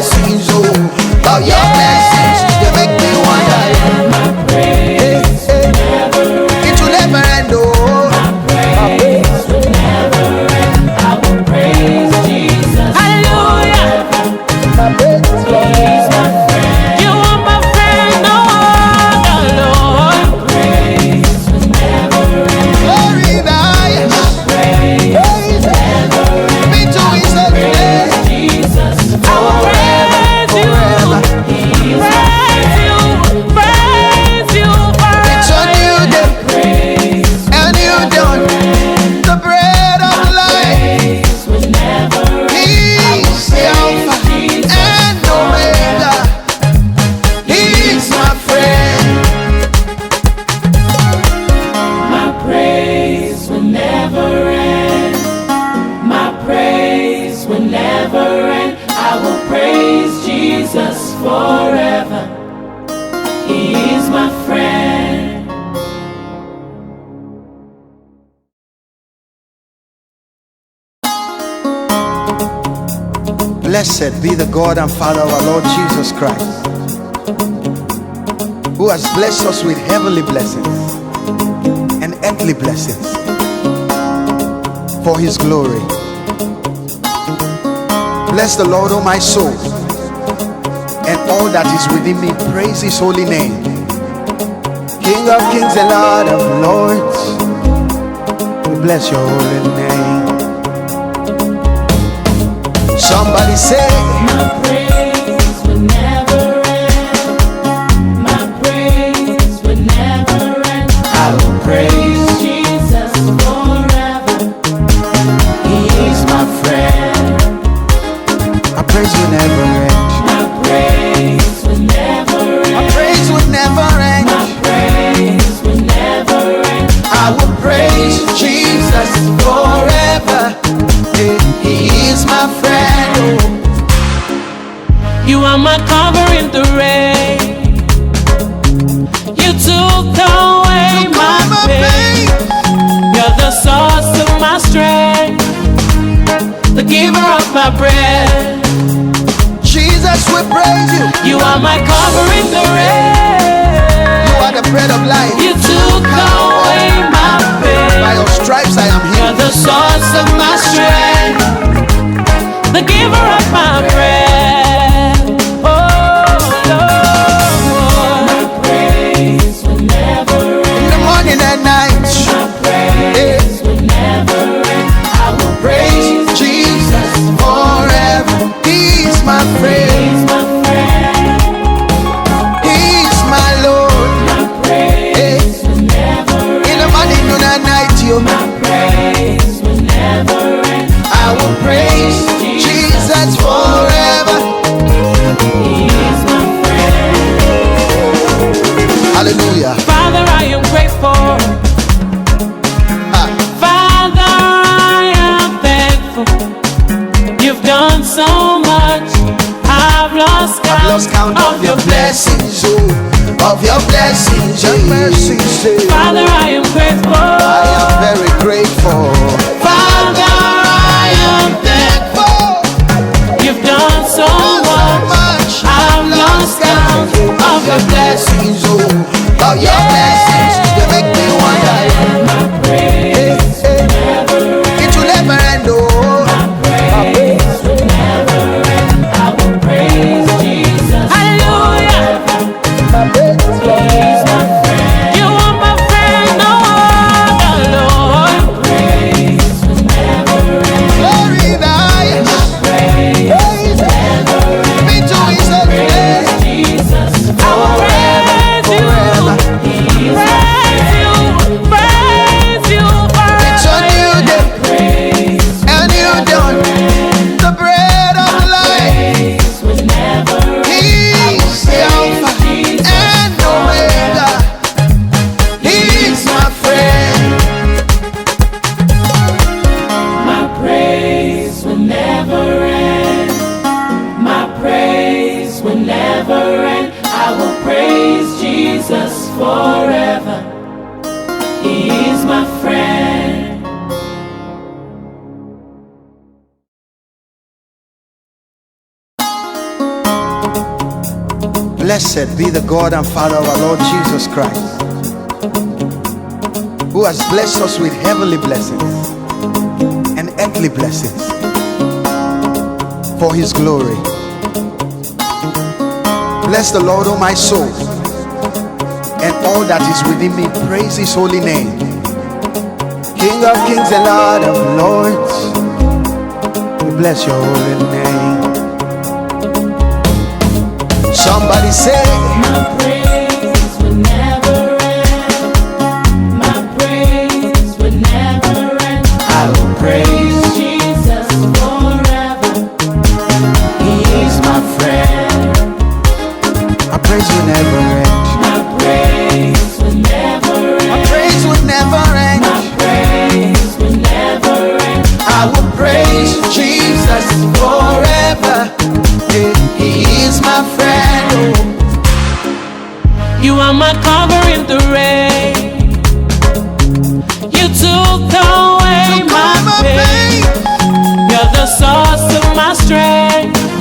blessings, oh, of your blessings. You make me wonder. My praise will never end. It will never end, oh. My praise will never end. I will praise Jesus. Hallelujah. My praise, He's my friend. You are my friend, no other, Lord. My praise will never end. glory thy. Praise Praise never end. be to his holy name. Jesus I will praise you, Forever. praise you, praise you It's a forever. new day, praise a new dawn, the bread of life. praise will never end. He's the Alpha and Omega. He's my friend. My praise will never end. My praise will never end. I will praise Jesus forever. He is my friend. Blessed be the God and Father of our Lord Jesus Christ, who has blessed us with heavenly blessings and earthly blessings for his glory. Bless the Lord, O my soul, and all that is within me. Praise his holy name. King of kings and Lord of lords, we bless your holy name. Somebody say, My praise will never end. My praise will never end. I will praise Jesus forever. He is my friend. my praise will never end. My praise will never My end. praise will never end. My praise will never end. I will praise Jesus forever. He is my friend. You are my cover in the rain. You took away my pain. You're the source of my strength, the giver of my breath. Jesus will praise you. You are my cover in the rain. You are the bread of life. You took away my By pain. your stripes I am You're healed. the source of my strength, the giver of my breath. Oh Lord, My praise will never In end. the morning and night, My praise will never end. I will praise Jesus forever. He's my friend. praise my friend. He's my Lord. My praise will never In end. the morning, noon and night, you. My praise will never end. I will praise Jesus forever. He is my friend. Hallelujah. Father, I am grateful. Ah, Father, I am thankful. You've done so much. I've lost I've lost count of your blessings, oh, of your blessings, your mercies. Father, I am grateful. I am very grateful. Father, I am Thankful You've done so so much. much. I've lost count of your blessings, oh, of your blessings. You make me wonder. My praise will never end. It will never end, oh. My praise will never end. I will praise Jesus. Hallelujah. He's my friend. You are my friend, no other, Lord. Praise will never Blessed be the God and Father of our Lord Jesus Christ, who has blessed us with heavenly blessings and earthly blessings for his glory. Bless the Lord, O my soul, and all that is within me. Praise his holy name. King of kings and Lord of lords, we bless your holy name. Somebody say, My praise will never end. My praise will never end. I will praise Jesus forever. He is my friend. my praise will never end. My praise will never My end. praise will never end. My praise will never end. I will praise Jesus forever. He is my friend. You are my cover in the rain. You took away my pain. You're the source of my strength,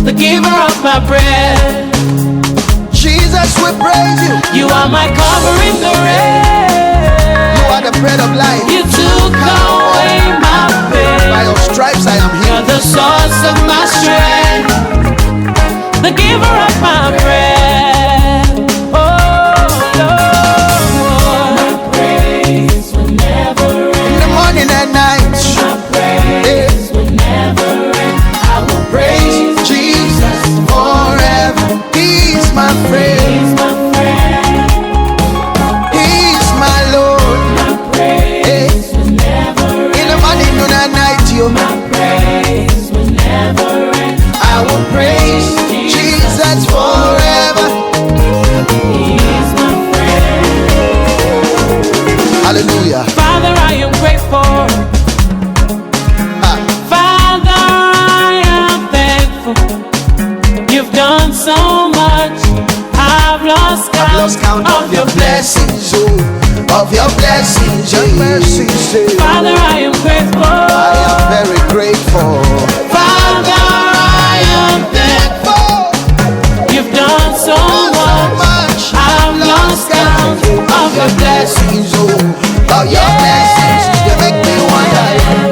the giver of my breath. Jesus, we praise you. You are my cover in the rain. You are the bread of life. You took away my By pain. your stripes I am You're healed. the source of my strength, the giver of my breath. Oh Lord, My praise will never In end. the morning and night, My praise will never end. I will praise Jesus forever. He's my friend. praise my friend. He's my Lord. My praise will never In end. the morning, noon and night, you. My praise will never end. I will praise Jesus forever. He is my friend. Hallelujah. Father, I am grateful. Ah, Father, I am thankful. You've done so much. I've lost I've lost count of your blessings, oh, of your blessings, your mercies. Father, I am grateful. I am very grateful. Father, I am thankful. Thankful You've done so so much. much. I've lost count of your blessings. Blessings, oh, of your blessings. You make me wonder.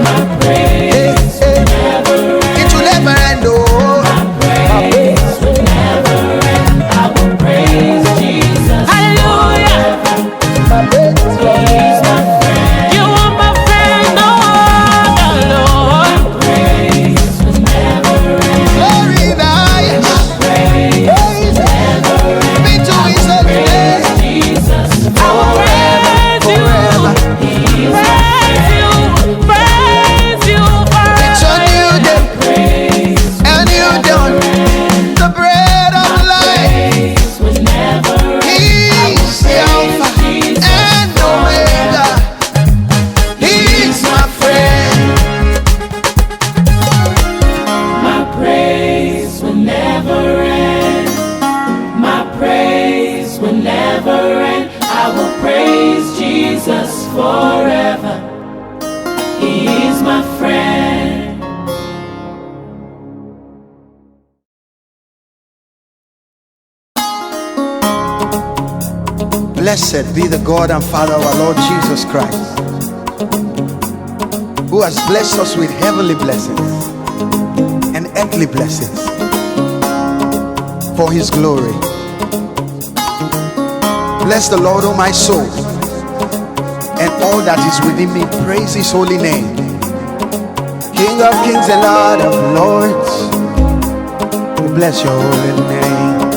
My praise will never end. It will never end, oh. Praise will never end. I will praise Jesus. Hallelujah. He's my friend. You are my friend, no other, Lord. Praise will never end. Glory thy Praise will never end. be to his holy name. Jesus I will praise you. Forever. Praise you. Praise you It's a new day, praise a new dawn. The bread of life. praise will never end. He's the Alpha and Omega. He's my friend. My praise will never end. My praise will never end. I will praise Jesus forever. He is my friend. Blessed be the God and Father of our Lord Jesus Christ, who has blessed us with heavenly blessings and earthly blessings for his glory. Bless the Lord, O my soul, and all that is within me. Praise his holy name. King of kings and Lord of lords, we bless your holy name.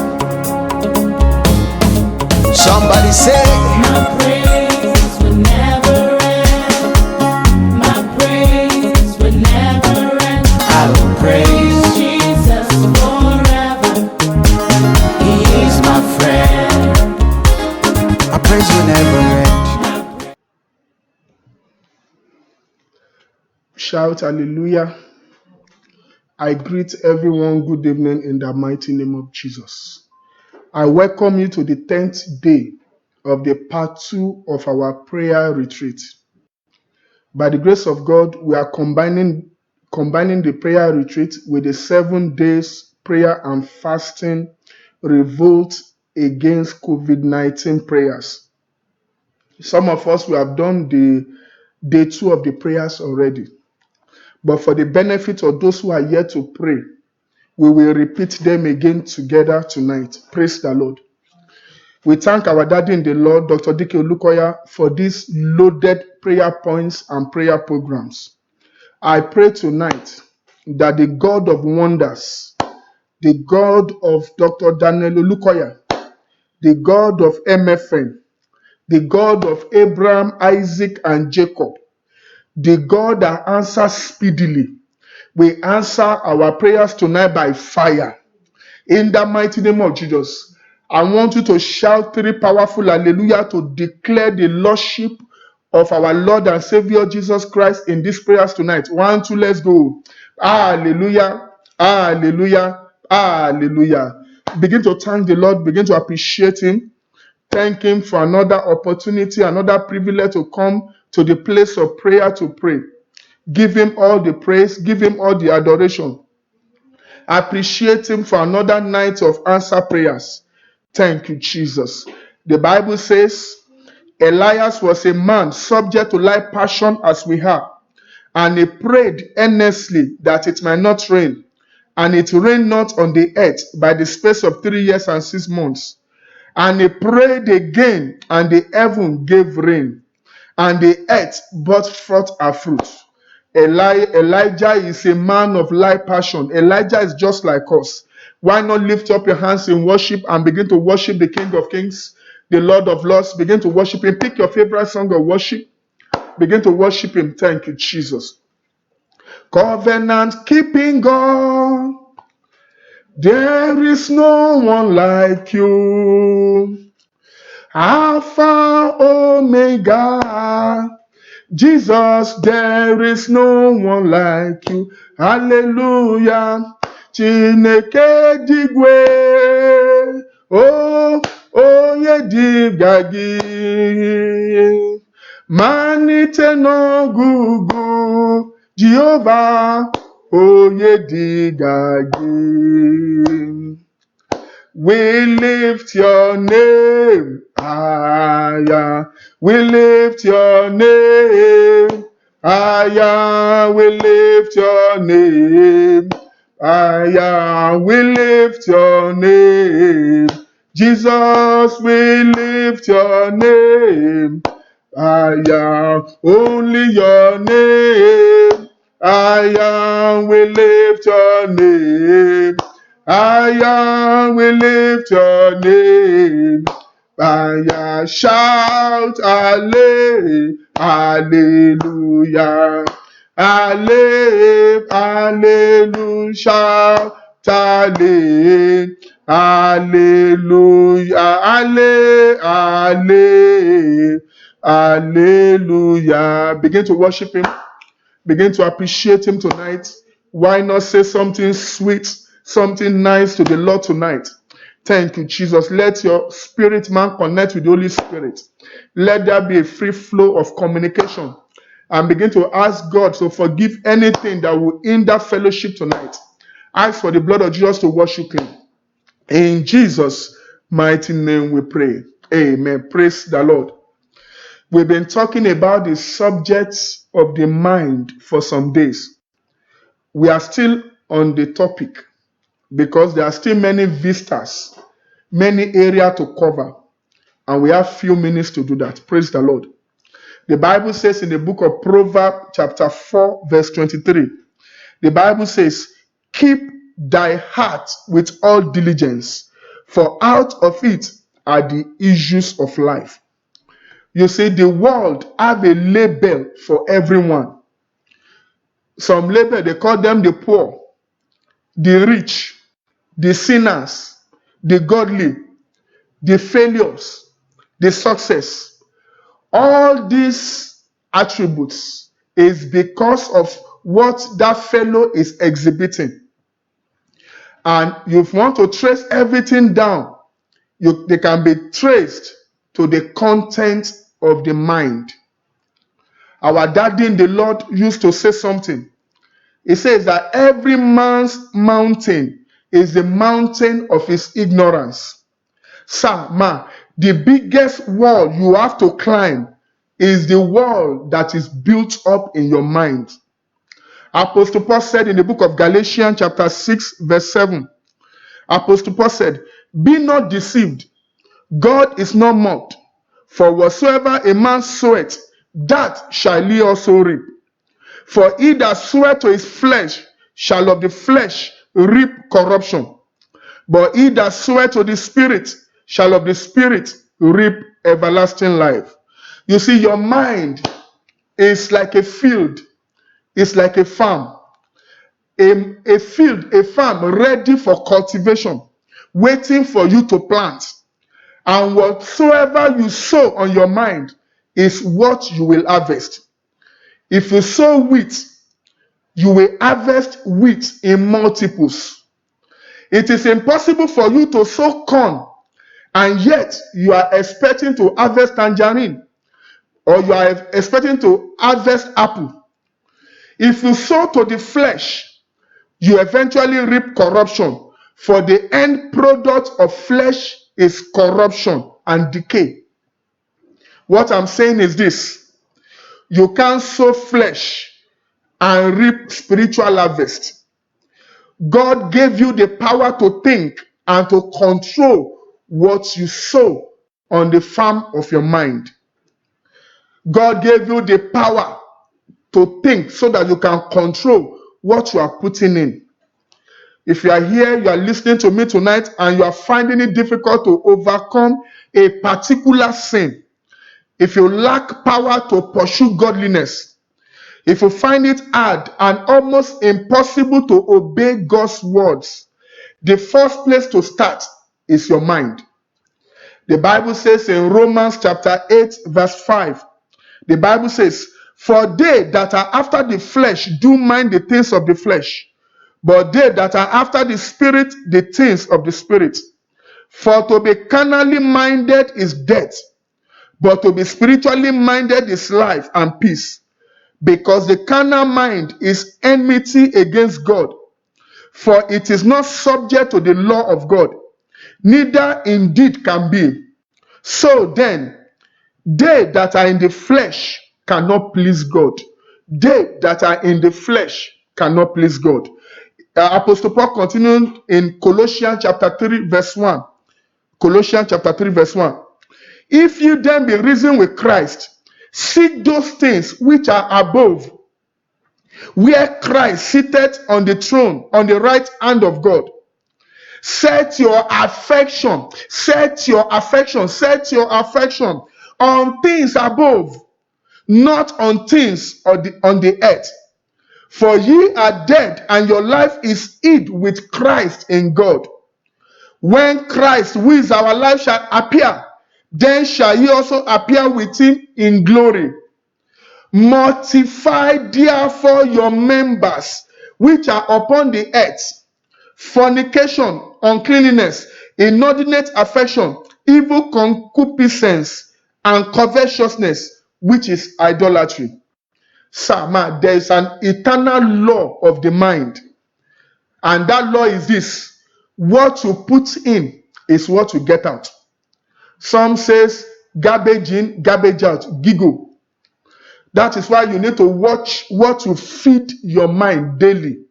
Somebody say, My praise will never end. My praise will never end. I will praise Jesus forever. He is my friend. our praise will never end. Shout hallelujah. I greet everyone good evening in the mighty name of Jesus. I welcome you to the 10th day of the part 2 of our prayer retreat. By the grace of God, we are combining the prayer retreat with the 7 days prayer and fasting revolt against COVID-19 prayers. Some of us, we have done the day 2 of the prayers already. But for the benefit of those who are yet to pray, we will repeat them again together tonight. Praise the Lord. We thank our daddy in the Lord, Dr. Dike Olukoya, for these loaded prayer points and prayer programs. I pray tonight that the God of wonders, the God of Dr. Daniel Olukoya, the God of MFN, the God of Abraham, Isaac, and Jacob, the God that answers speedily, we answer our prayers tonight by fire. In the mighty name of Jesus, I want you to shout 3 powerful hallelujah to declare the lordship of our Lord and Savior Jesus Christ in these prayers tonight. 1, 2, let's go. Hallelujah, hallelujah, hallelujah. Begin to thank the Lord, begin to appreciate Him. Thank Him for another opportunity, another privilege to come to the place of prayer to pray. Give Him all the praise, give Him all the adoration. Appreciate Him for another night of answer prayers. Thank you, Jesus. The Bible says Elias was a man subject to like passion as we are, and he prayed earnestly that it might not rain. And it rained not on the earth by the space of 3 years and 6 months. And he prayed again, and the heaven gave rain, and the earth brought forth her fruit. Elijah is a man of like passion. Elijah is just like us. Why not lift up your hands in worship and begin to worship the King of Kings, the Lord of Lords? Begin to worship Him. Pick your favorite song of worship. Begin to worship Him. Thank you, Jesus. Covenant keeping God, there is no one like you. Alpha, Omega, Jesus, there is no one like you. Hallelujah. Chineke digwe. Oh, onye digagi. Manite no gugu. Jehovah, onye digagi. We lift your name higher. We lift your name higher. We lift your name higher. We lift your name. Jesus, we lift your name higher. Only your name higher. We lift your name higher, we lift your name. Higher, shout, hallelujah, hallelujah, hallelujah, shout, hallelujah, hallelujah, hallelujah. Begin to worship Him. Begin to appreciate Him tonight. Why not say something sweet, something nice to the Lord tonight? Thank you, Jesus. Let your spirit man connect with the Holy Spirit. Let there be a free flow of communication. And begin to ask God to forgive anything that will hinder fellowship tonight. Ask for the blood of Jesus to worship Him. In Jesus' mighty name we pray. Amen. Praise the Lord. We've been talking about the subjects of the mind for some days. We are still on the topic because there are still many vistas, many areas to cover, and we have few minutes to do that. Praise the Lord. The Bible says in the book of Proverbs chapter 4 verse 23, the Bible says, keep thy heart with all diligence, for out of it are the issues of life. You see, the world have a label for everyone. Some label, they call them the poor, the rich, the sinners, the godly, the failures, the success. All these attributes is because of what that fellow is exhibiting. And you want to trace everything down, they can be traced to the content of the mind. Our daddy in the Lord used to say something. He says that every man's mountain is the mountain of his ignorance. Sir, ma, the biggest wall you have to climb is the wall that is built up in your mind. Apostle Paul said in the book of Galatians chapter 6 verse 7, Apostle Paul said, be not deceived, God is not mocked, for whatsoever a man soweth, that shall he also reap. For he that soweth to his flesh shall of the flesh reap corruption, but he that soweth to the Spirit shall of the Spirit reap everlasting life. You see, your mind is like a field, it's like a farm. A field, a farm ready for cultivation, waiting for you to plant. And whatsoever you sow on your mind is what you will harvest. If you sow wheat, you will harvest wheat in multiples. It is impossible for you to sow corn and yet you are expecting to harvest tangerine, or you are expecting to harvest apple. If you sow to the flesh, you eventually reap corruption, for the end product of flesh is corruption and decay. What I'm saying is this: you can't sow flesh and reap spiritual harvest. God gave you the power to think and to control what you sow on the farm of your mind. God gave you the power to think so that you can control what you are putting in. If you are here, you are listening to me tonight, and you are finding it difficult to overcome a particular sin, if you lack power to pursue godliness, if you find it hard and almost impossible to obey God's words, the first place to start is your mind. The Bible says in Romans chapter 8 verse 5, the Bible says, for they that are after the flesh do mind the things of the flesh, but they that are after the Spirit, the things of the Spirit. For to be carnally minded is death, but to be spiritually minded is life and peace. Because the carnal mind is enmity against God, for it is not subject to the law of God, neither indeed can be. So then, they that are in the flesh cannot please God. They that are in the flesh cannot please God. Apostle Paul continued in Colossians chapter 3 verse 1. Colossians chapter 3 verse 1. If you then be risen with Christ, seek those things which are above, where Christ sitteth on the throne on the right hand of God. Set your affection on things above, not on things on the earth. For ye are dead, and your life is hid with Christ in God. When Christ, who is our life, shall appear, then shall ye also appear with him in glory. Mortify therefore your members which are upon the earth: fornication, uncleanness, inordinate affection, evil concupiscence, and covetousness, which is idolatry. Sir, there is an eternal law of the mind, and that law is this: what you put in is what you get out. Some says garbage in, garbage out, giggle. That is why you need to watch what you feed your mind daily.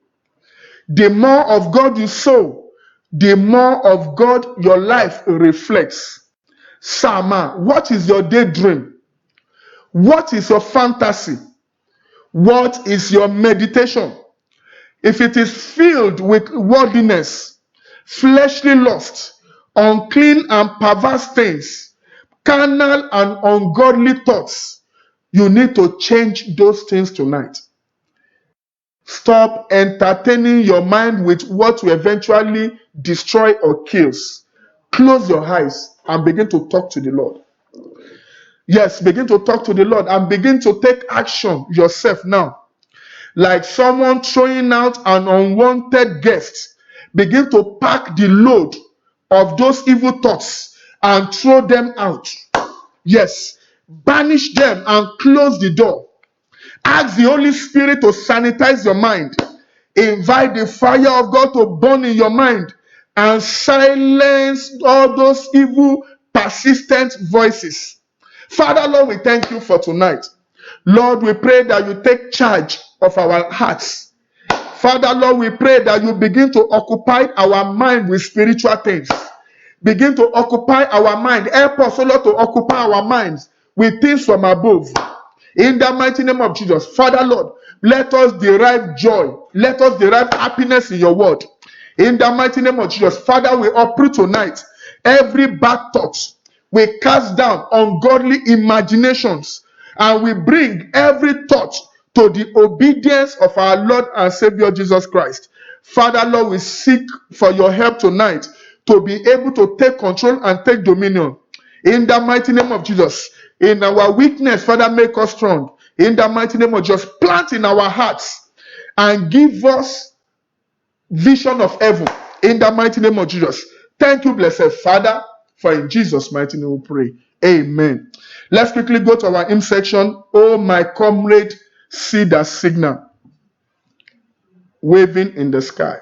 The more of God you sow, the more of God your life reflects. Sir, what is your daydream? What is your fantasy? What is your meditation? If it is filled with worldliness, fleshly lust, unclean and perverse things, carnal and ungodly thoughts, you need to change those things tonight. Stop entertaining your mind with what will eventually destroy or kills. Close your eyes and begin to talk to the Lord. Yes, begin to talk to the Lord and begin to take action yourself now. Like someone throwing out an unwanted guest, begin to pack the load of those evil thoughts and throw them out. Yes, banish them and close the door. Ask the Holy Spirit to sanitize your mind. Invite the fire of God to burn in your mind and silence all those evil, persistent voices. Father, Lord, we thank you for tonight. Lord, we pray that you take charge of our hearts. Father, Lord, we pray that you begin to occupy our mind with spiritual things. Begin to occupy our mind. Help us, O Lord, to occupy our minds with things from above. In the mighty name of Jesus. Father, Lord, let us derive joy. Let us derive happiness in your word. In the mighty name of Jesus. Father, we uproot tonight every bad thought. We cast down ungodly imaginations and we bring every thought to the obedience of our Lord and Savior Jesus Christ. Father, Lord, we seek for your help tonight to be able to take control and take dominion. In the mighty name of Jesus. In our weakness, Father, make us strong. In the mighty name of Jesus, plant in our hearts and give us vision of heaven. In the mighty name of Jesus. Thank you, blessed Father, for in Jesus' mighty name we pray. Amen. Let's quickly go to our hymn section. Oh, my comrade, see the signal waving in the sky.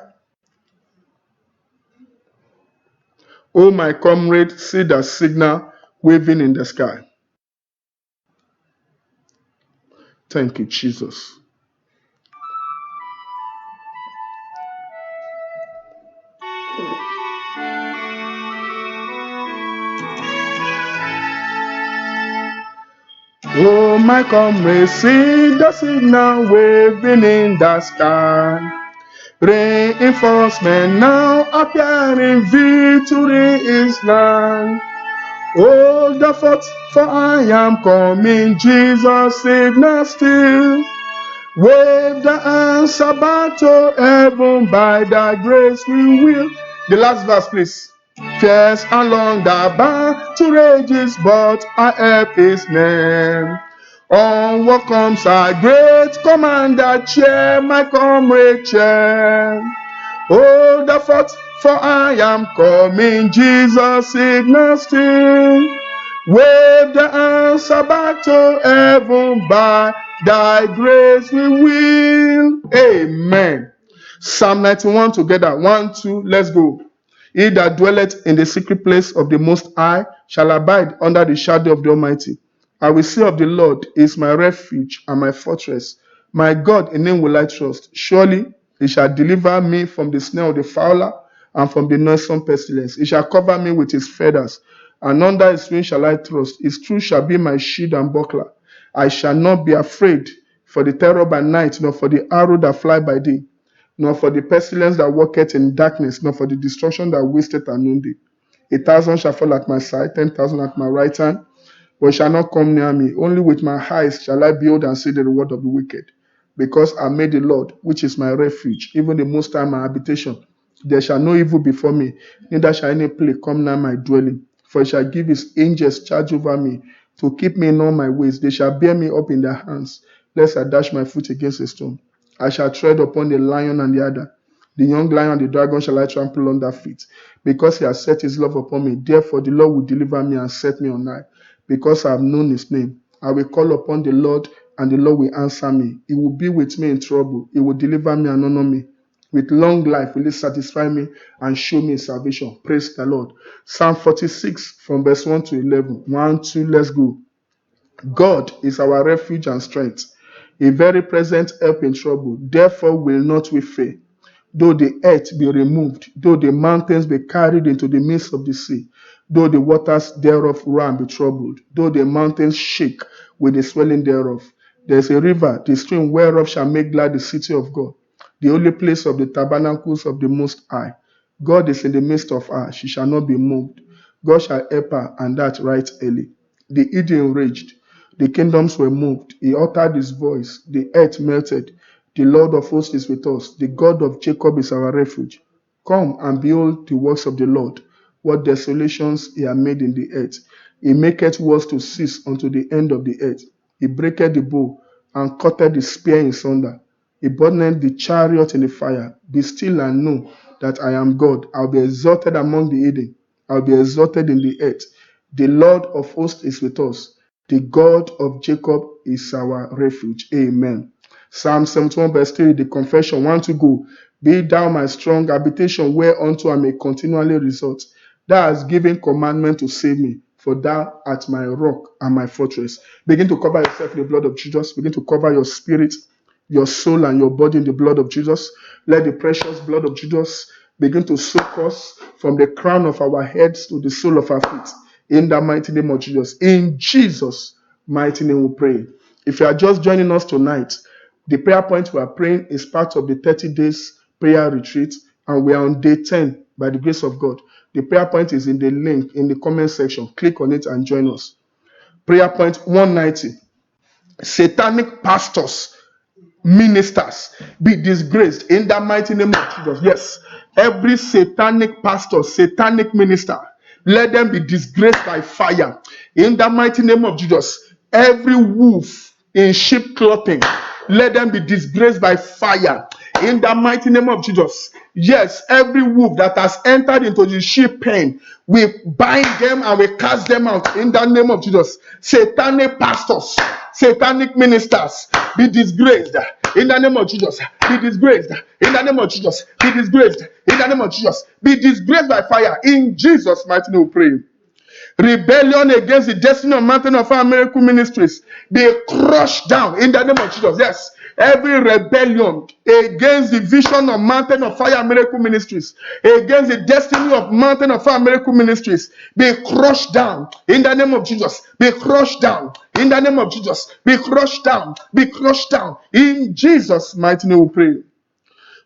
Oh, my comrade, see the signal waving in the sky. Thank you, Jesus. Oh, my comrade, see the signal waving in the sky. Reinforcement now appearing, victory is nigh. Hold the fort, for I am coming, Jesus signal still. Wave the answer back to heaven, by thy grace we will. The last verse, please. Fierce and long the battle rages, but our help is near. Onward comes our great commander, cheer, my comrade, cheer. Hold the fort, for I am coming, Jesus signal still. Wave the answer back to heaven, by thy grace we will. Amen. Psalm 91 together. 1, 2, let's go. He that dwelleth in the secret place of the Most High shall abide under the shadow of the Almighty. I will say of the Lord, he is my refuge and my fortress. My God, in him will I trust. Surely he shall deliver me from the snare of the fowler and from the noisome pestilence. He shall cover me with his feathers, and under his wings shall I trust. His truth shall be my shield and buckler. I shall not be afraid for the terror by night, nor for the arrow that fly by day, nor for the pestilence that walketh in darkness, nor for the destruction that wasteth at noonday. 1,000 shall fall at my side, 10,000 at my right hand, but it shall not come near me. Only with my eyes shall I behold and see the reward of the wicked. Because I made the Lord, which is my refuge, even the Most High my habitation. There shall no evil befall me, neither shall any plague come nigh my dwelling. For he shall give his angels charge over me, to keep me in all my ways. They shall bear me up in their hands, lest I dash my foot against a stone. I shall tread upon the lion and the adder. The young lion and the dragon shall I trample under feet. Because he has set his love upon me, therefore the Lord will deliver me and set me on high. Because I have known his name, I will call upon the Lord, and the Lord will answer me. He will be with me in trouble. He will deliver me and honor me. With long life will he satisfy me and show me his salvation. Praise the Lord. Psalm 46 from verse 1 to 11. 1, 2, let's go. God is our refuge and strength, a very present help in trouble. Therefore will not we fear. Though the earth be removed, though the mountains be carried into the midst of the sea, though the waters thereof roar and be troubled, though the mountains shake with the swelling thereof. There is a river, the stream whereof shall make glad the city of God, the holy place of the tabernacles of the Most High. God is in the midst of her, she shall not be moved. God shall help her, and that right early. The Eden raged, the kingdoms were moved. He uttered his voice, the earth melted. The Lord of hosts is with us. The God of Jacob is our refuge. Come and behold the works of the Lord, what desolations he hath made in the earth. He maketh wars to cease unto the end of the earth. He breaketh the bow and cutteth the spear in sunder. He burneth the chariot in the fire. Be still and know that I am God. I will be exalted among the heathen. I will be exalted in the earth. The Lord of hosts is with us. The God of Jacob is our refuge. Amen. Psalm 71 verse 3, the confession, 1 to go. Be thou my strong habitation, whereunto I may continually resort. Thou hast given commandment to save me, for thou art my rock and my fortress. Begin to cover yourself in the blood of Jesus. Begin to cover your spirit, your soul, and your body in the blood of Jesus. Let the precious blood of Jesus begin to soak us from the crown of our heads to the sole of our feet. In the mighty name of Jesus. In Jesus' mighty name we pray. If you are just joining us tonight, the prayer point we are praying is part of the 30 days prayer retreat, and we are on day 10 by the grace of God. The prayer point is in the link in the comment section. Click on it and join us. Prayer point 190. Satanic pastors, ministers be disgraced in the mighty name of Jesus. Yes, every satanic pastor, satanic minister, let them be disgraced by fire in the mighty name of Jesus. Every wolf in sheep clothing, let them be disgraced by fire in the mighty name of Jesus. Yes, every wolf that has entered into the sheep pen, we bind them and we cast them out in the name of Jesus. Satanic pastors, satanic ministers, be disgraced in the name of Jesus. Be disgraced in the name of Jesus. Be disgraced in the name of Jesus. Be disgraced by fire in Jesus' mighty name. We pray. Rebellion against the destiny of Mountain of Fire Miracle Ministries be crushed down in the name of Jesus. Yes, every rebellion against the vision of Mountain of Fire Miracle Ministries, against the destiny of Mountain of Fire Miracle Ministries, be crushed down in the name of Jesus. Be crushed down in the name of Jesus. Be crushed down. Be crushed down in Jesus' mighty name. We pray.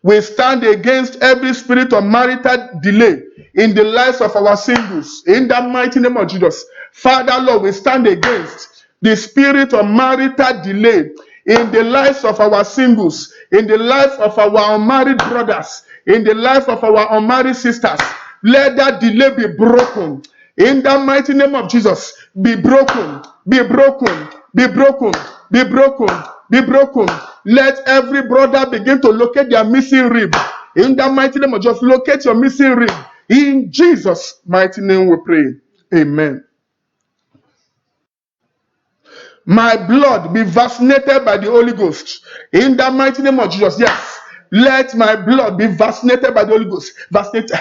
We stand against every spirit of marital delay in the lives of our singles. In the mighty name of Jesus. Father, Lord, we stand against the spirit of marital delay in the lives of our singles, in the life of our unmarried brothers, in the life of our unmarried sisters. Let that delay be broken. In the mighty name of Jesus, be broken, be broken, be broken, be broken, be broken. Let every brother begin to locate their missing rib. In the mighty name of Jesus, locate your missing rib. In Jesus' mighty name we pray. Amen. My blood be vaccinated by the Holy Ghost. In the mighty name of Jesus, yes. Let my blood be vaccinated by the Holy Ghost. Vaccinated,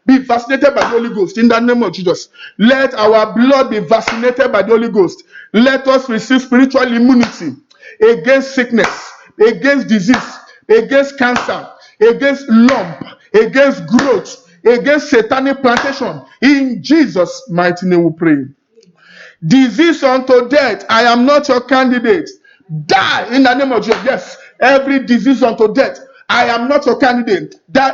be vaccinated by the Holy Ghost. In the name of Jesus. Let our blood be vaccinated by the Holy Ghost. Let us receive spiritual immunity against sickness, against disease, against cancer, against lump, against growth, against satanic plantation. In Jesus' mighty name we pray. Disease unto death, I am not your candidate. Die in the name of Jesus. Yes, every disease unto death, I am not your candidate. Die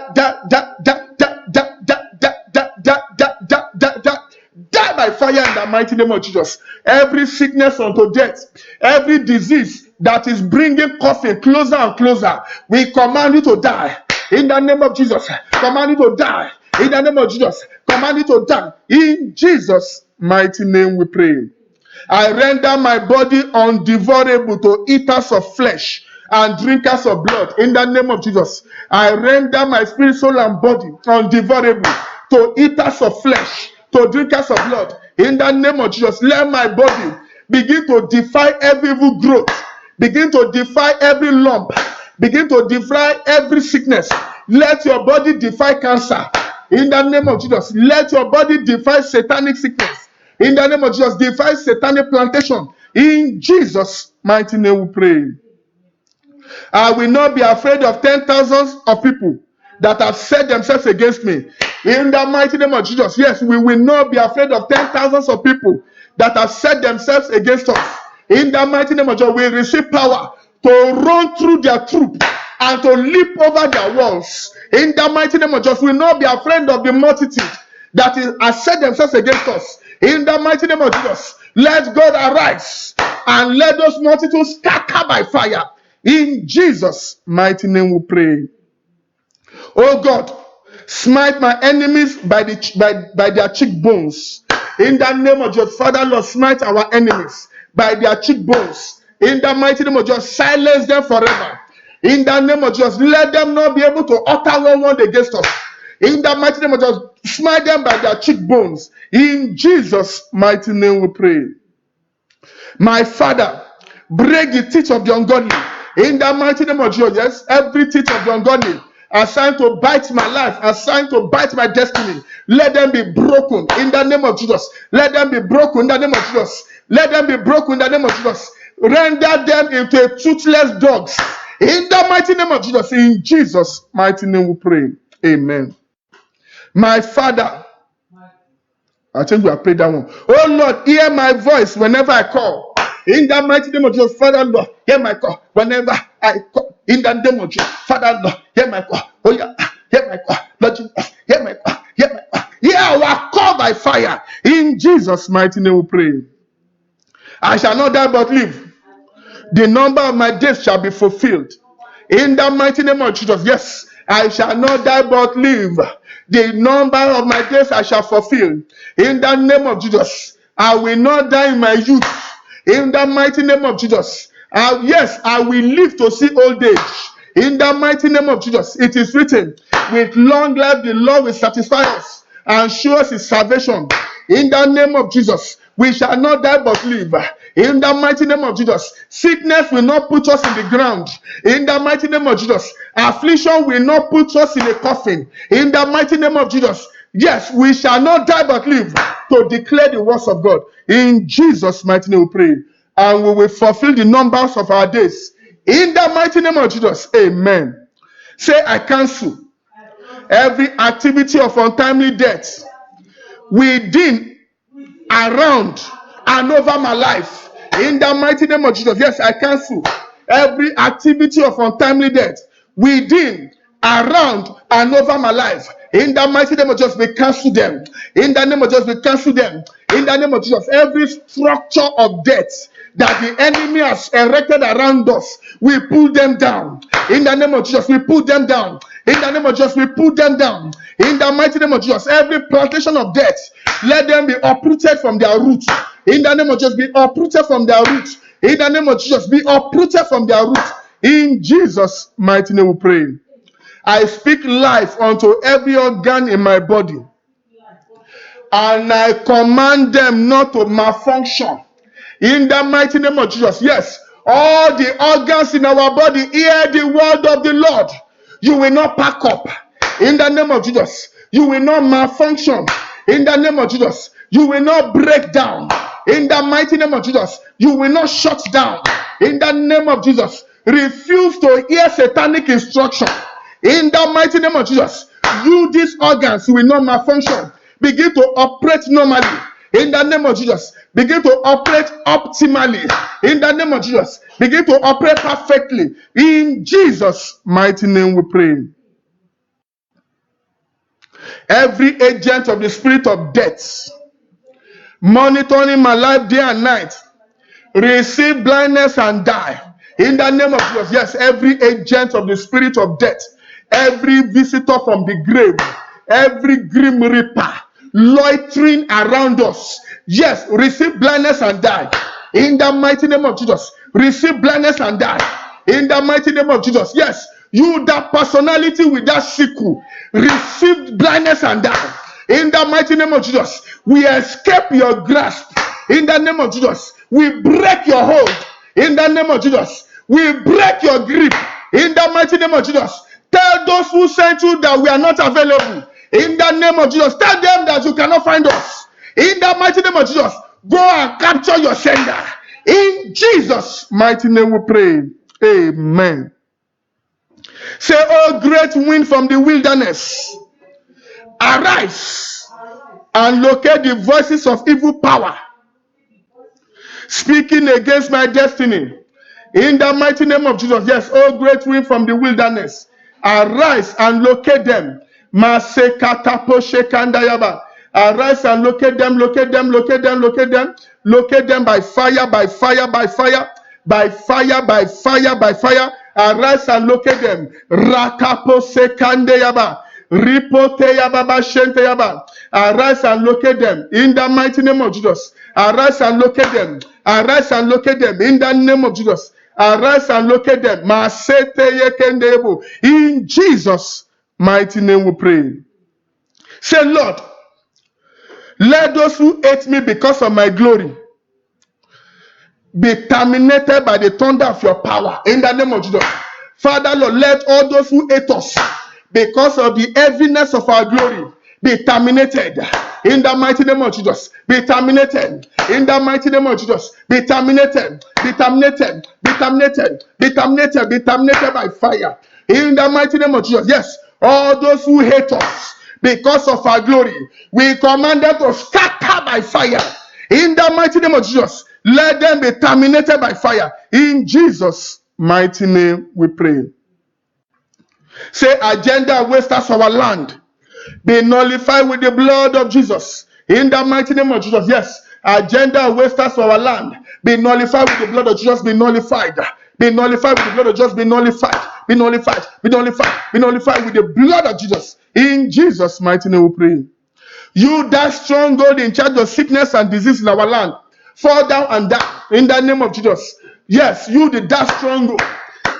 by fire in the mighty name of Jesus. Every sickness unto death, every disease that is bringing coffin closer and closer, we command you to die in the name of Jesus. Command you to die in the name of Jesus. Command you to die in Jesus' mighty name we pray. I render my body undevourable to eaters of flesh and drinkers of blood in the name of Jesus. I render my spirit, soul, and body undevourable to eaters of flesh, to drinkers of blood in the name of Jesus. Let my body begin to defy every evil growth, begin to defy every lump, begin to defy every sickness. Let your body defy cancer in the name of Jesus. Let your body defy satanic sickness in the name of Jesus. Defy satanic plantation in Jesus' mighty name we pray. I will not be afraid of 10,000s of people that have set themselves against me in the mighty name of Jesus. Yes, we will not be afraid of 10,000s of people that have set themselves against us in the mighty name of Jesus. We receive power to run through their troop and to leap over their walls in the mighty name of Jesus. We will not be afraid of the multitude that has set themselves against us in the mighty name of Jesus. Let God arise and let those multitudes scatter by fire. In Jesus' mighty name we pray. Oh God, smite my enemies by their cheekbones. In the name of Jesus, Father Lord, smite our enemies by their cheekbones. In the mighty name of Jesus, silence them forever. In the name of Jesus, let them not be able to utter one word against us. In the mighty name of Jesus, smite them by their cheekbones. In Jesus' mighty name we pray. My Father, break the teeth of the ungodly. In the mighty name of Jesus, yes, every teeth of the ungodly assigned to bite my life, assigned to bite my destiny, let them be broken in the name of Jesus. Let them be broken in the name of Jesus. Let them be broken in the name of Jesus. Render them into toothless dogs. In the mighty name of Jesus. In Jesus' mighty name we pray. Amen. My Father, I think we have prayed that one. Oh Lord, hear my voice whenever I call. In the mighty name of Jesus, Father Lord, hear my call whenever I call. In the name of Jesus, Father Lord, hear my call. Oh yeah, hear my call. Lord Jesus, hear my call. Hear my call. Hear our call by fire. In Jesus' mighty name we pray. I shall not die but live. The number of my days shall be fulfilled. In the mighty name of Jesus, yes, I shall not die but live. The number of my days I shall fulfill. In the name of Jesus, I will not die in my youth. In the mighty name of Jesus, yes, I will live to see old age. In the mighty name of Jesus, it is written, with long life the Lord will satisfy us and show us his salvation. In the name of Jesus, we shall not die but live. In the mighty name of Jesus, sickness will not put us in the ground. In the mighty name of Jesus, affliction will not put us in a coffin. In the mighty name of Jesus, yes, we shall not die but live to declare the words of God. In Jesus' mighty name we pray. And we will fulfill the numbers of our days. In the mighty name of Jesus, amen. Say, I cancel every activity of untimely death within, around, and over my life. In the mighty name of Jesus, yes, I cancel every activity of untimely death within, around, and over my life. In the mighty name of Jesus, we cancel them. In the name of Jesus, we cancel them. In the name of Jesus, every structure of death that the enemy has erected around us, we pull them down. In the name of Jesus, we pull them down. In the name of Jesus, we pull them down. In the mighty name of Jesus, every plantation of death, let them be uprooted from their roots. In the name of Jesus, be uprooted from their roots. In the name of Jesus, be uprooted from their roots. In Jesus' mighty name we pray. I speak life unto every organ in my body, and I command them not to malfunction. In the mighty name of Jesus, yes, all the organs in our body hear the word of the Lord. You will not pack up. In the name of Jesus, you will not malfunction. In the name of Jesus, you will not break down. In the mighty name of Jesus, you will not shut down. In the name of Jesus, refuse to hear satanic instruction. In the mighty name of Jesus, you, these organs, will not malfunction. Begin to operate normally. In the name of Jesus, begin to operate optimally. In the name of Jesus, begin to operate perfectly. In Jesus' mighty name we pray. Every agent of the spirit of death monitoring my life day and night, receive blindness and die. In the name of Jesus, yes, every agent of the spirit of death, every visitor from the grave, every grim reaper loitering around us, yes, receive blindness and die. In the mighty name of Jesus, receive blindness and die. In the mighty name of Jesus, yes, you, that personality with that sickle, receive blindness and die. In the mighty name of Jesus, we escape your grasp. In the name of Jesus, we break your hold. In the name of Jesus, we break your grip. In the mighty name of Jesus, tell those who sent you that we are not available. In the name of Jesus, tell them that you cannot find us. In the mighty name of Jesus, go and capture your sender. In Jesus' mighty name we pray. Amen. Say, oh great wind from the wilderness, arise and locate the voices of evil power speaking against my destiny. In the mighty name of Jesus, yes, oh great wind from the wilderness, arise and locate them. Arise and locate them, locate them, locate them, locate them, locate them by fire, by fire, by fire, by fire, by fire, by fire. Arise and locate them. Rakapo sekande yaba. Ripote yaba shente yaba. Arise and locate them in the mighty name of Jesus. Arise and locate them. Arise and locate them in the name of Jesus. Arise and locate them. Masete yekendebo. In Jesus' mighty name we pray. Say, Lord, let those who hate me because of my glory be terminated by the thunder of your power in the name of Jesus. Father, Lord, let all those who hate us because of the heaviness of our glory be terminated in the mighty name of Jesus. Be terminated in the mighty name of Jesus. Be terminated, be terminated, be terminated, be terminated, be terminated by fire in the mighty name of Jesus. Yes, all those who hate us because of our glory, we command them to scatter by fire in the mighty name of Jesus. Let them be terminated by fire in Jesus' mighty name. We pray. Say, agenda wasters our land be nullified with the blood of Jesus in the mighty name of Jesus. Yes, agenda wasters for our land be nullified with the blood of Jesus. Be nullified. Be nullified with the blood of Jesus. Be nullified. Be nullified. Be nullified. Be nullified with the blood of Jesus. In Jesus' mighty name we pray. You that stronghold in charge of sickness and disease in our land, fall down and die in the name of Jesus. Yes, you the that stronghold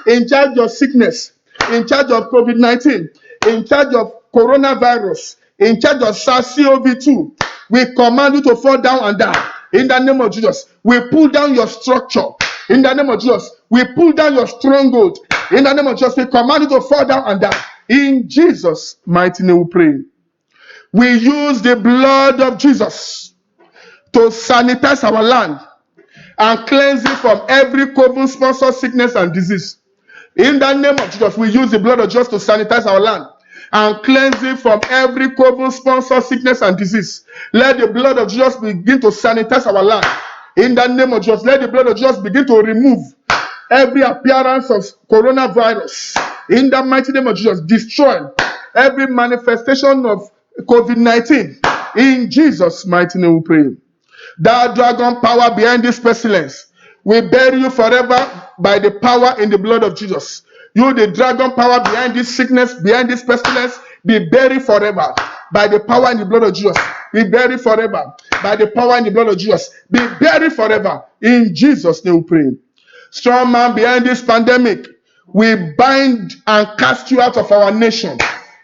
in charge of sickness, in charge of COVID-19, in charge of coronavirus, in charge of SARS-CoV-2, we command you to fall down and die in the name of Jesus. We pull down your structure in the name of Jesus. We pull down your stronghold in the name of Jesus. We command you to fall down and die in Jesus' mighty name. We pray. We use the blood of Jesus to sanitize our land and cleanse it from every COVID-sponsored sickness and disease. In the name of Jesus, we use the blood of Jesus to sanitize our land and cleanse it from every COVID-sponsored sickness and disease. Let the blood of Jesus begin to sanitize our land. In the name of Jesus, let the blood of Jesus begin to remove every appearance of coronavirus. In the mighty name of Jesus, destroy every manifestation of COVID-19. In Jesus' mighty name we pray. That dragon power behind this pestilence, we bury you forever by the power in the blood of Jesus. You, the dragon power behind this sickness, behind this pestilence, be buried forever by the power in the blood of Jesus. Be buried forever by the power in the blood of Jesus. Be buried forever. In Jesus' name we pray. Strong man behind this pandemic, we bind and cast you out of our nation.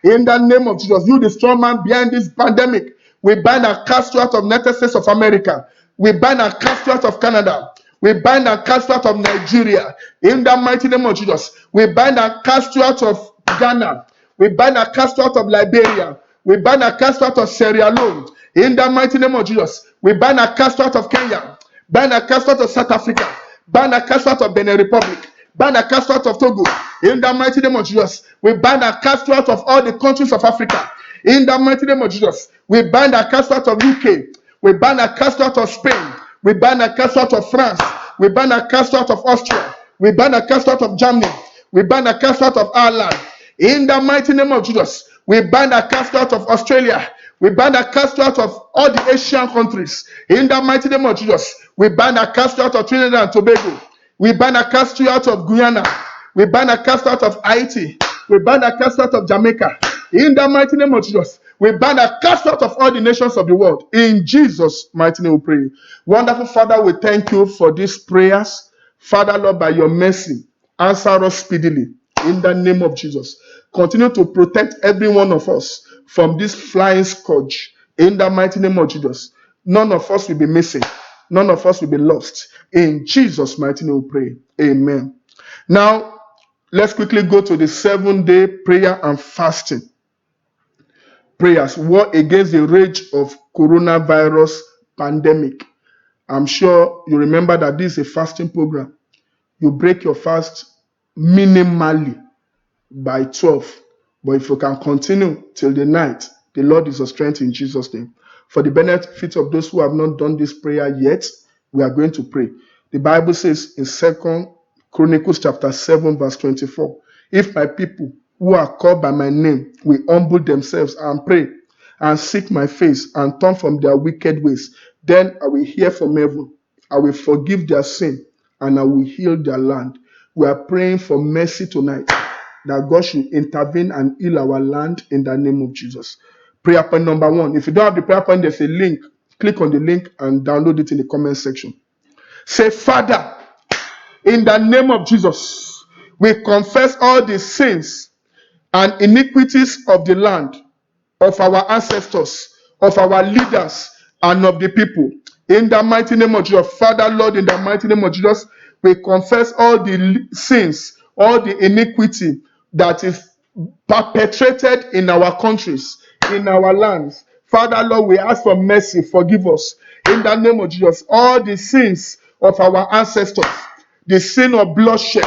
In the name of Jesus, you, the strong man behind this pandemic, we bind and cast you out of United States of America. We bind and cast you out of Canada. We bind and cast you out of Nigeria. In the mighty name of Jesus, we bind and cast you out of Ghana. We bind and cast you out of Liberia. We bind and cast you out of Sierra Leone. In the mighty name of Jesus, we bind and cast you out of Kenya. Bind and cast you out of South Africa. Bind and cast you out of Benin Republic. Bind and cast you out of Togo. In the mighty name of Jesus, we bind and cast you out of all the countries of Africa. In the mighty name of Jesus, we bind and cast you out of UK. We bind and cast you out of Spain. We bind and cast you out of France. We bind and cast you out of Austria. We bind and cast you out of Germany. We bind and cast you out of Ireland. In the mighty name of Jesus, we bind and cast you out of Australia. We bind and cast you out of all the Asian countries. In the mighty name of Jesus, we bind and cast you out of Trinidad and Tobago. We bind and cast you out of Guyana. We bind and cast you out of Haiti. We bind and cast you out of Jamaica. In the mighty name of Jesus, we bind and cast out of all the nations of the world. In Jesus' mighty name we pray. Wonderful Father, we thank you for these prayers. Father, Lord, by your mercy, answer us speedily. In the name of Jesus. Continue to protect every one of us from this flying scourge. In the mighty name of Jesus. None of us will be missing. None of us will be lost. In Jesus' mighty name we pray. Amen. Now, let's quickly go to the 7-day prayer and fasting. Prayers, war against the rage of coronavirus pandemic. I'm sure you remember that this is a fasting program. You break your fast minimally by 12. But if you can continue till the night, the Lord is your strength in Jesus' name. For the benefit of those who have not done this prayer yet, we are going to pray. The Bible says in 2 Chronicles chapter 7 verse 24, if my people who are called by my name will humble themselves and pray and seek my face and turn from their wicked ways, then I will hear from heaven. I will forgive their sin and I will heal their land. We are praying for mercy tonight, that God should intervene and heal our land in the name of Jesus. Prayer point number 1. If you don't have the prayer point, there's a link. Click on the link and download it in the comment section. Say, Father, in the name of Jesus, we confess all the sins and iniquities of the land, of our ancestors, of our leaders, and of the people. In the mighty name of Jesus, Father, Lord, in the mighty name of Jesus, we confess all the sins, all the iniquity that is perpetrated in our countries, in our lands. Father, Lord, we ask for mercy, forgive us. In the name of Jesus, all the sins of our ancestors, the sin of bloodshed,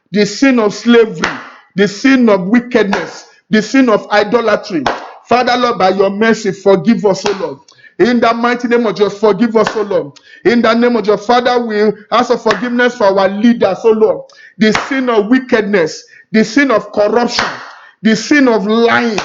the sin of slavery, the sin of wickedness, the sin of idolatry. Father, Lord, by your mercy, forgive us, O Lord. In the mighty name of Jesus, forgive us, O Lord. In the name of Jesus, Father, we ask for forgiveness for our leaders, O Lord. The sin of wickedness, the sin of corruption, the sin of lying,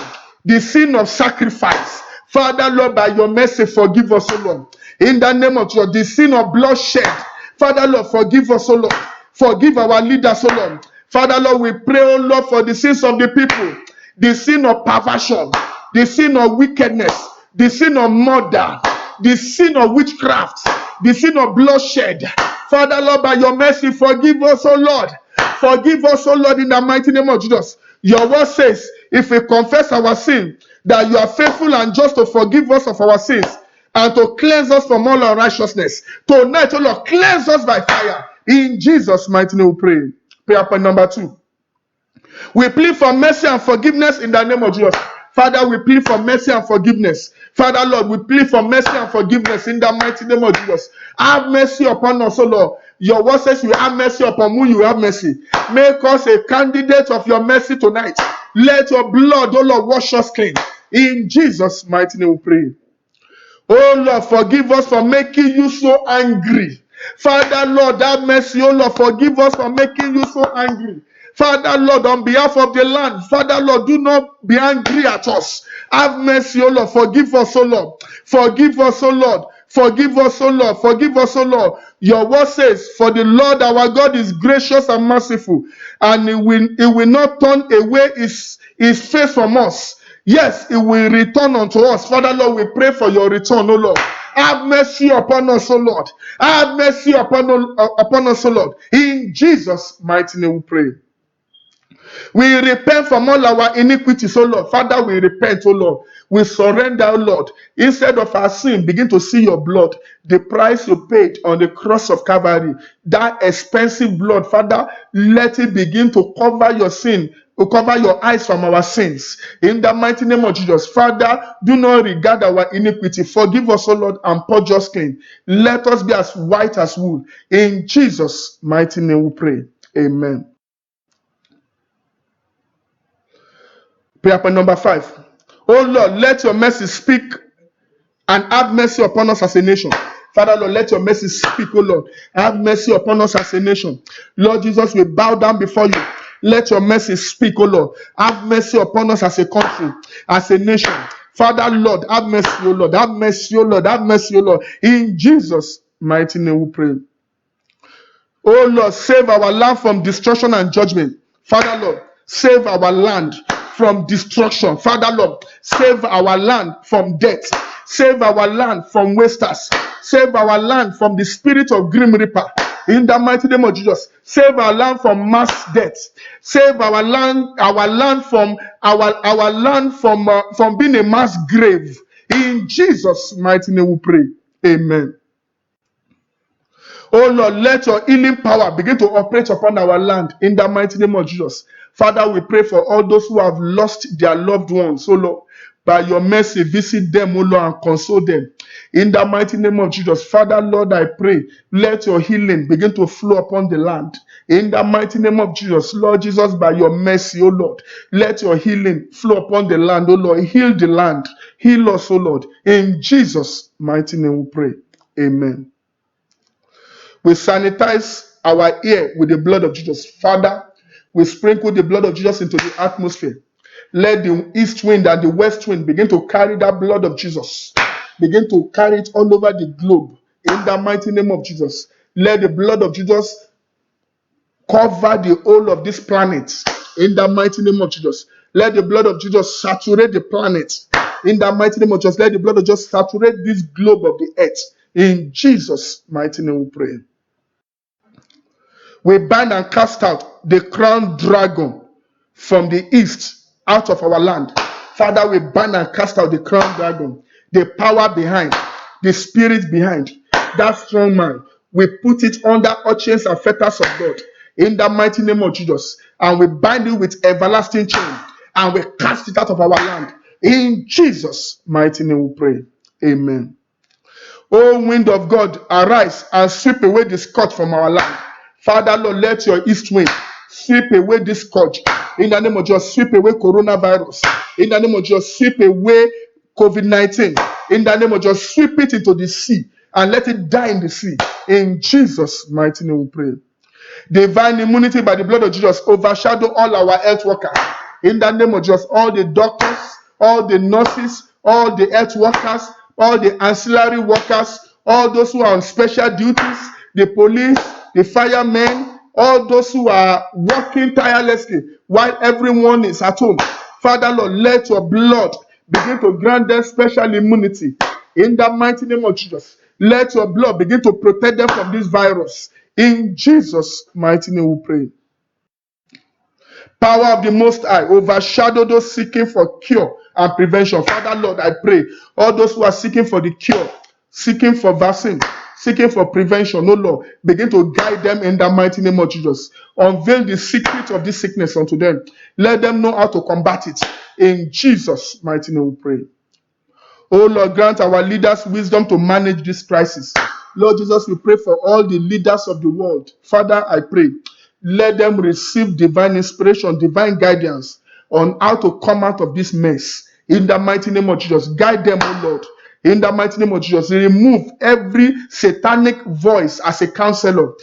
the sin of sacrifice. Father, Lord, by your mercy, forgive us, O Lord. In the name of Jesus, the sin of bloodshed. Father, Lord, forgive us, O Lord. Forgive our leaders, O Lord. Father, Lord, we pray, O Lord, for the sins of the people, the sin of perversion, the sin of wickedness, the sin of murder, the sin of witchcraft, the sin of bloodshed. Father, Lord, by your mercy, forgive us, O Lord. Forgive us, O Lord, in the mighty name of Jesus. Your word says, if we confess our sin, that you are faithful and just to forgive us of our sins and to cleanse us from all unrighteousness. Tonight, O Lord, cleanse us by fire. In Jesus' mighty name we pray. Prayer point number 2. We plead for mercy and forgiveness in the name of Jesus. Father, we plead for mercy and forgiveness. Father, Lord, we plead for mercy and forgiveness in the mighty name of Jesus. Have mercy upon us, O Lord. Your word says you have mercy upon whom you have mercy. Make us a candidate of your mercy tonight. Let your blood, O Lord, wash us clean. In Jesus' mighty name we pray. Oh Lord, forgive us for making you so angry. Father, Lord, have mercy. Oh Lord, forgive us for making you so angry. Father, Lord, on behalf of the land, Father, Lord, do not be angry at us. Have mercy, oh Lord. Forgive us, oh Lord. Forgive us, oh Lord. Forgive us, O Lord. Forgive us, O Lord. Your word says, for the Lord our God is gracious and merciful, and he will not turn away his face from us. Yes, it will return unto us. Father, Lord, we pray for your return, O Lord. Have mercy upon us, O Lord. Have mercy upon us, O Lord. In Jesus' mighty name we pray. We repent from all our iniquities, O Lord. Father, we repent, O Lord. We surrender, O Lord. Instead of our sin, begin to see your blood. The price you paid on the cross of Calvary. That expensive blood, Father, let it begin to cover your sin, to cover your eyes from our sins. In the mighty name of Jesus, Father, do not regard our iniquity. Forgive us, O Lord, and purge us clean. Let us be as white as wool. In Jesus' mighty name we pray. Amen. Prayer point number 5. Oh Lord, let your mercy speak and have mercy upon us as a nation. Father, Lord, let your mercy speak, oh Lord. Have mercy upon us as a nation. Lord Jesus, we bow down before you. Let your mercy speak, oh Lord. Have mercy upon us as a country, as a nation. Father, Lord, have mercy, oh Lord. Have mercy, oh Lord. Have mercy, oh Lord. In Jesus' mighty name we pray. Oh Lord, save our land from destruction and judgment. Father, Lord, save our land from destruction. Father, Lord, save our land from death. Save our land from wasters. Save our land from the spirit of grim reaper. In the mighty name of Jesus, save our land from mass death. Save our land from being a mass grave. In Jesus' mighty name we pray. Amen. Oh Lord, let your healing power begin to operate upon our land in the mighty name of Jesus. Father, we pray for all those who have lost their loved ones. Oh Lord, by your mercy, visit them, oh Lord, and console them. In the mighty name of Jesus, Father, Lord, I pray, let your healing begin to flow upon the land. In the mighty name of Jesus, Lord Jesus, by your mercy, oh Lord, let your healing flow upon the land, oh Lord. Heal the land. Heal us, oh Lord. In Jesus' mighty name we pray. Amen. We sanitize our ear with the blood of Jesus. Father, we sprinkle the blood of Jesus into the atmosphere. Let the east wind and the west wind begin to carry that blood of Jesus. Begin to carry it all over the globe. In the mighty name of Jesus. Let the blood of Jesus cover the whole of this planet. In the mighty name of Jesus. Let the blood of Jesus saturate the planet. In the mighty name of Jesus. Let the blood of Jesus saturate this globe of the earth. In Jesus' mighty name we pray. We bind and cast out the crowned dragon from the east out of our land. Father, we bind and cast out the crowned dragon, the power behind, the spirit behind. that strong man. We put it under chains and fetters of God in the mighty name of Jesus. And we bind it with everlasting chain and we cast it out of our land. In Jesus' mighty name we pray. Amen. O wind of God, arise and sweep away the scourge from our land. Father, Lord, let your east wind sweep away this scourge. In the name of Jesus, sweep away coronavirus. In the name of Jesus, sweep away COVID-19. In the name of Jesus, sweep it into the sea and let it die in the sea. In Jesus' mighty name we pray. Divine immunity by the blood of Jesus overshadow all our health workers. In the name of Jesus, all the doctors, all the nurses, all the health workers, all the ancillary workers, all those who are on special duties, the police, the firemen, all those who are working tirelessly while everyone is at home. Father, Lord, let your blood begin to grant them special immunity. In the mighty name of Jesus, let your blood begin to protect them from this virus. In Jesus' mighty name we pray. Power of the Most High overshadow those seeking for cure and prevention. Father, Lord, I pray, all those who are seeking for the cure, seeking for vaccine, seeking for prevention, oh Lord, begin to guide them in the mighty name of Jesus. Unveil the secret of this sickness unto them. Let them know how to combat it. In Jesus' mighty name we pray. Oh Lord, grant our leaders wisdom to manage this crisis. Lord Jesus, we pray for all the leaders of the world. Father, I pray, let them receive divine inspiration, divine guidance on how to come out of this mess. In the mighty name of Jesus, guide them, oh Lord. In the mighty name of Jesus, remove every satanic voice as a counselor.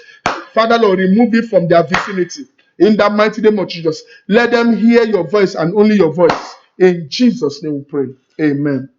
Father, Lord, remove it from their vicinity. In the mighty name of Jesus, let them hear your voice and only your voice. In Jesus' name we pray. Amen.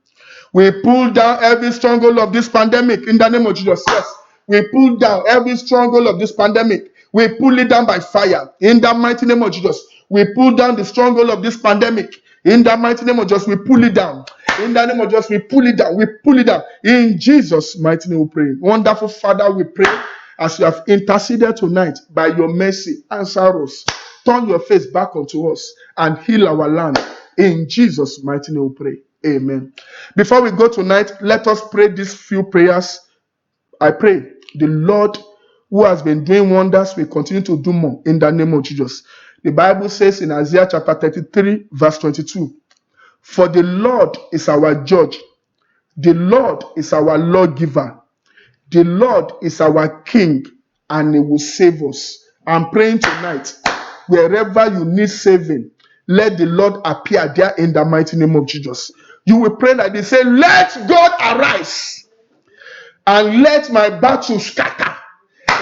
We pull down every stronghold of this pandemic in the name of Jesus. Yes, we pull down every stronghold of this pandemic. We pull it down by fire in the mighty name of Jesus. We pull down the stronghold of this pandemic in the mighty name of Jesus. We pull it down in the name of Jesus. We pull it down. We pull it down in Jesus' mighty name. We pray. Wonderful Father, we pray as you have interceded tonight by your mercy. Answer us. Turn your face back unto us and heal our land. In Jesus' mighty name we pray. Amen. Before we go tonight, let us pray these few prayers. I pray the Lord who has been doing wonders will continue to do more in the name of Jesus. The Bible says in Isaiah chapter 33, verse 22, for the Lord is our judge, the Lord is our lawgiver, the Lord is our king, and he will save us. I'm praying tonight, wherever you need saving, let the Lord appear there in the mighty name of Jesus. You will pray like this, say, let God arise and let my battle scatter.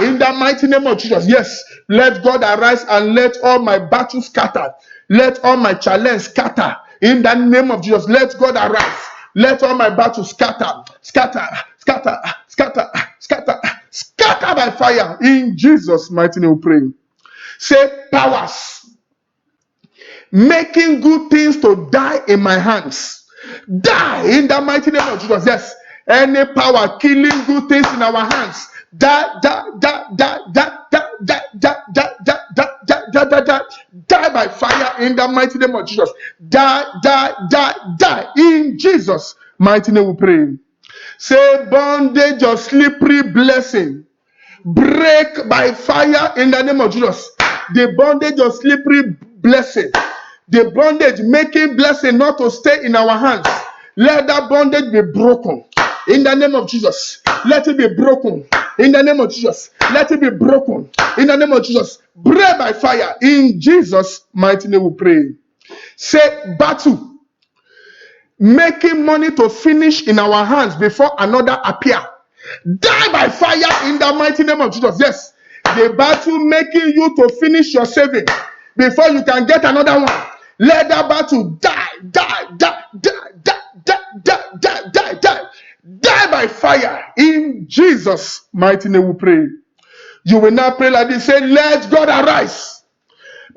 In the mighty name of Jesus. Yes, let God arise and let all my battles scatter. Let all my challenge scatter. In the name of Jesus, let God arise. Let all my battles scatter. Scatter, scatter, scatter, scatter, scatter by fire. In Jesus' mighty name we pray. Say, powers making good things to die in my hands. Die in the mighty name of Jesus. Yes. Any power killing good things in our hands. Die, die, die, die, die, die, die, die, die, die, die, die, die, die, die. Die by fire in the mighty name of Jesus. Die, die, die, die. In Jesus' mighty name we pray. Say, bondage of slippery blessing. Break by fire in the name of Jesus. The bondage of slippery blessing. The bondage making blessing not to stay in our hands. Let that bondage be broken. In the name of Jesus. Let it be broken. In the name of Jesus. Let it be broken. In the name of Jesus. Break by fire. In Jesus' mighty name we pray. Say, battle making money to finish in our hands before another appear. Die by fire in the mighty name of Jesus. Yes. The battle making you to finish your saving before you can get another one. Let that battle die, die, die, die, die, die, die, die, die, die. Die by fire. In Jesus' mighty name we pray. You will now pray like this. Say, let God arise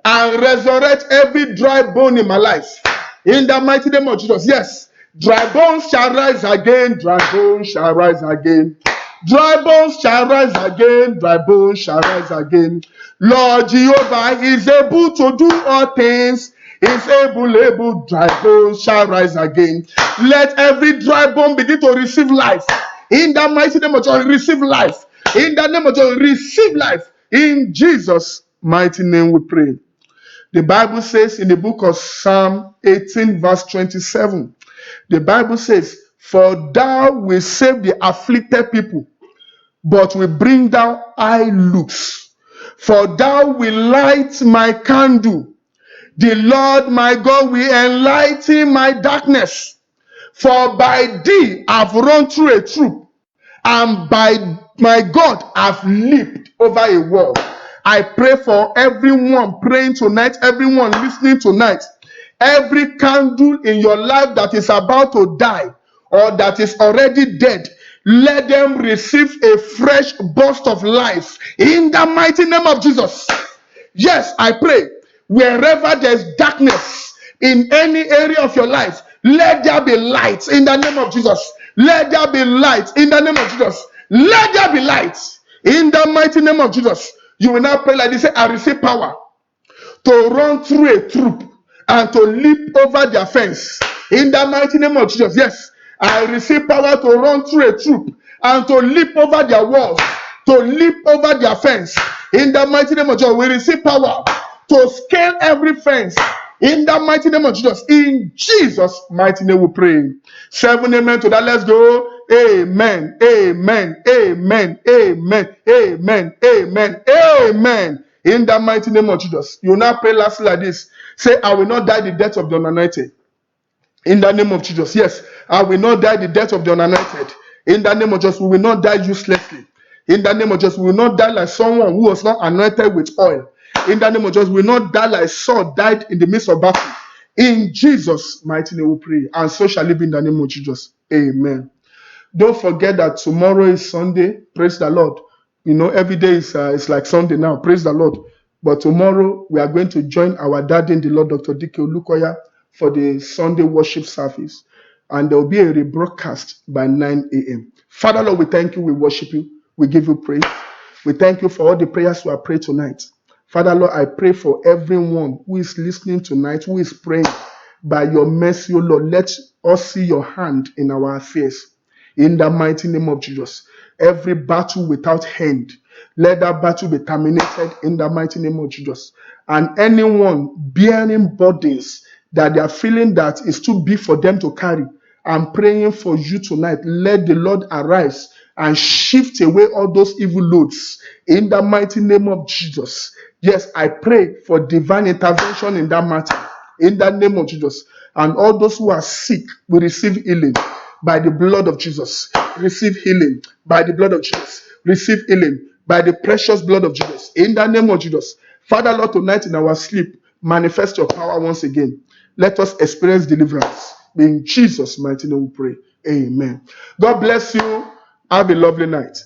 and resurrect every dry bone in my life. In the mighty name of Jesus. Yes. Dry bones shall rise again. Dry bones shall rise again. Dry bones shall rise again. Dry bones shall rise again. Lord Jehovah is able to do all things. Is able, dry bones shall rise again. Let every dry bone begin to receive life. In the mighty name of Jesus, receive life. In the name of Jesus, receive life. In Jesus' mighty name we pray. The Bible says in the book of Psalm 18 verse 27, the Bible says, for thou will save the afflicted people, but will bring down high looks. For thou will light my candle. The Lord my God will enlighten my darkness. For by thee I've run through a troop, and by my God I've leaped over a wall. I pray for everyone praying tonight, everyone listening tonight. Every candle in your life that is about to die or that is already dead, let them receive a fresh burst of life in the mighty name of Jesus. Yes, I pray wherever there's darkness in any area of your life, let there be light in the name of Jesus. Let there be light in the name of Jesus. Let there be light in the mighty name of Jesus. You will now pray like this: say, I receive power to run through a troop and to leap over their fence. In the mighty name of Jesus, yes, I receive power to run through a troop and to leap over their walls, to leap over their fence. In the mighty name of Jesus, we receive power to scale every fence. In the mighty name of Jesus, in Jesus' mighty name we pray. 7 amen to that. Let's go. Amen, amen, amen, amen, amen, amen, amen. In the mighty name of Jesus. You will now pray lastly like this. Say, I will not die the death of the unanointed. In the name of Jesus. Yes, I will not die the death of the unanointed. In the name of Jesus, we will not die uselessly. In the name of Jesus, we will not die like someone who was not anointed with oil. In the name of Jesus, we will not die like Saul died in the midst of battle. In Jesus' mighty name we pray. And so shall it be in the name of Jesus. Amen. Don't forget that tomorrow is Sunday. Praise the Lord. You know, every day is like Sunday now. Praise the Lord. But tomorrow we are going to join our daddy in the Lord, Dr. Dike Olukoya, for the Sunday worship service. And there will be a rebroadcast by 9 a.m. Father, Lord, we thank you. We worship you. We give you praise. We thank you for all the prayers we have prayed tonight. Father, Lord, I pray for everyone who is listening tonight, who is praying. By your mercy, O Lord, let us see your hand in our affairs. In the mighty name of Jesus. Every battle without end, let that battle be terminated in the mighty name of Jesus. And anyone bearing burdens that they are feeling that is too big for them to carry, I'm praying for you tonight. Let the Lord arise and shift away all those evil loads in the mighty name of Jesus. Yes, I pray for divine intervention in that matter in the name of Jesus. And all those who are sick will receive healing by the blood of Jesus. Receive healing by the blood of Jesus. Receive healing by the precious blood of Jesus. In the name of Jesus. Father, Lord, tonight in our sleep, manifest your power once again. Let us experience deliverance. In Jesus' mighty name we pray. Amen. God bless you. Have a lovely night.